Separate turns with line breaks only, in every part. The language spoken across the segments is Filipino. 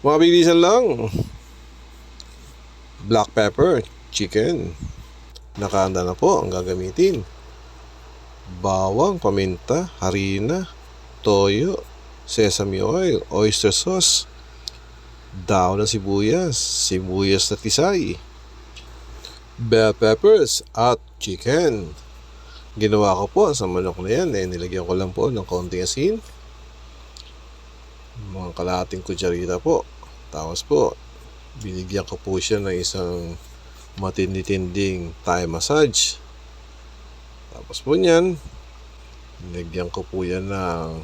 Mabilisan lang. Black pepper, chicken. Nakahanda na po ang gagamitin. Bawang, paminta, harina, toyo, sesame oil, oyster sauce, daon ng sibuyas na tisay, bell peppers at chicken. Ginawa ko po sa manok na yan, nilagyan ko lang po ng konting asin, mga kalahating kutsarita po. Tapos po, binigyan ko po siya ng isang matindi-tinding Thai massage. Tapos po niyan, nilagyan ko po yan ng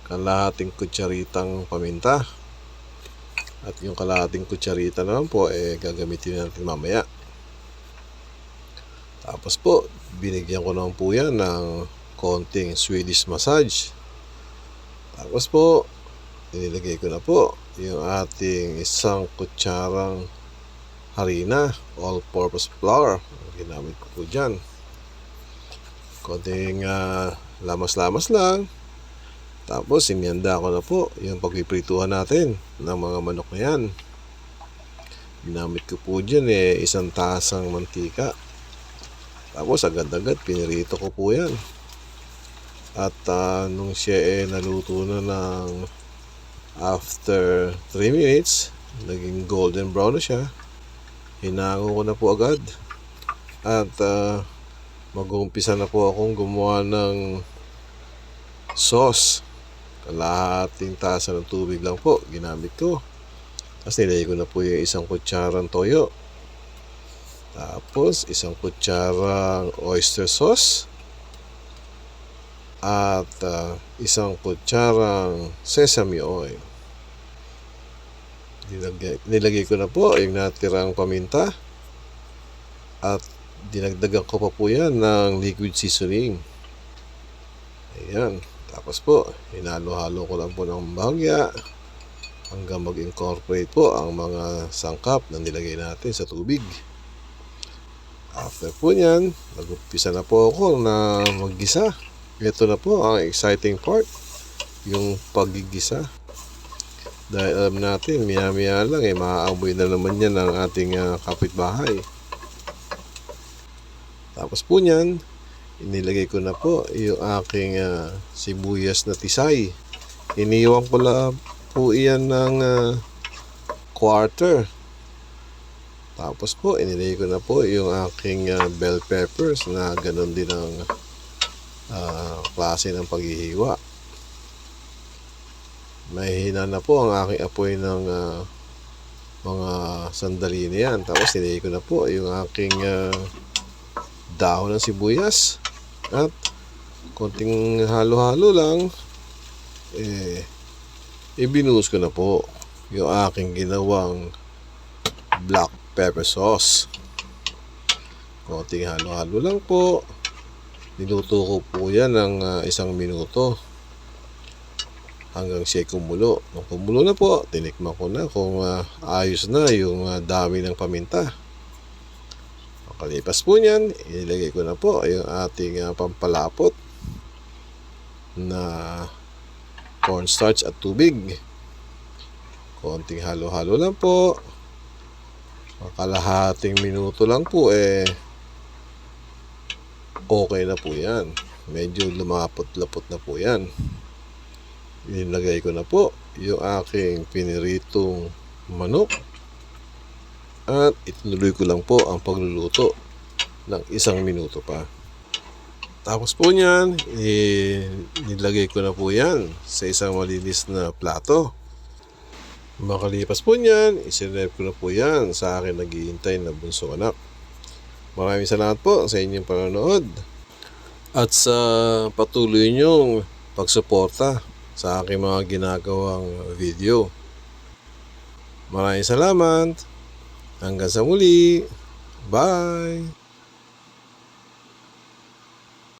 kalahating kutsaritang paminta. At yung kalahating kutsarita naman po, gagamitin natin mamaya. Tapos po, binigyan ko naman po yan ng konting Swedish massage. Tapos po, inilagay ko na po yung ating isang kutsarang harina, all-purpose flour. Ginamit ko po dyan. Konting lamas-lamas lang. Tapos inihanda ko na po yung pagpiprituhan natin ng mga manok na yan. Ginamit ko po dyan isang tasang mantika. Tapos agad-agad pinirito ko po yan. At nung siya naluto na ng after 3 minutes, naging golden brown na siya, hinango ko na po agad. At mag-uumpisa na po akong gumawa ng sauce. Kalahating tasa ng tubig lang po ginamit ko. Tapos nilagay ko na po yung isang kutsarang toyo. Tapos isang kutsarang oyster sauce. At isang kutsarang sesame oil. Nilagay ko na po yung natirang paminta. At dinagdagan ko pa po yan ng liquid seasoning. Ayan. Tapos po, hinalo-halo ko lang po ng bahagya hanggang mag-incorporate po ang mga sangkap na nilagay natin sa tubig. After po nyan, nag-umpisa na po ako na maggisa. Ito na po ang exciting part, yung paggigisa. Dahil alam natin, maya-maya lang maaamoy na naman yan ng ating kapitbahay. Tapos po nyan, inilagay ko na po yung aking sibuyas na tisay. Iniwan ko lang po iyan ng quarter. Tapos po, inilagay ko na po yung aking bell peppers na ganun din ang klase ng paghihiwa. Mahina na po ang aking apoy ng mga sandali na yan. Tapos nilagay ko na po yung aking dahon ng sibuyas. At konting halo-halo lang, ibinuhos ko na po yung aking ginawang black pepper sauce. Konting halo-halo lang po. Niluto ko po yan ng 1 minuto hanggang siya kumulo. Nung kumulo na po, tinikman ko na kung ayos na yung dami ng paminta. Kalipas po niyan, ilagay ko na po yung ating pampalapot na cornstarch at tubig. Konting halo-halo lang po. Kalahating minuto lang po okay na po yan. Medyo lumapot-lapot na po yan. Inilagay ko na po yung aking piniritong manok. At ituloy ko lang po ang pagluluto ng 1 minuto pa. Tapos po niyan, nilagay ko na po yan sa isang malinis na plato. Makalipas po niyan, isinrep ko na po yan sa akin naghihintay na bunso anak. Maraming salamat po sa inyong panonood at sa patuloy niyong pagsuporta sa aking mga ginagawang video. Maraming salamat. Hanggang sa muli. Bye!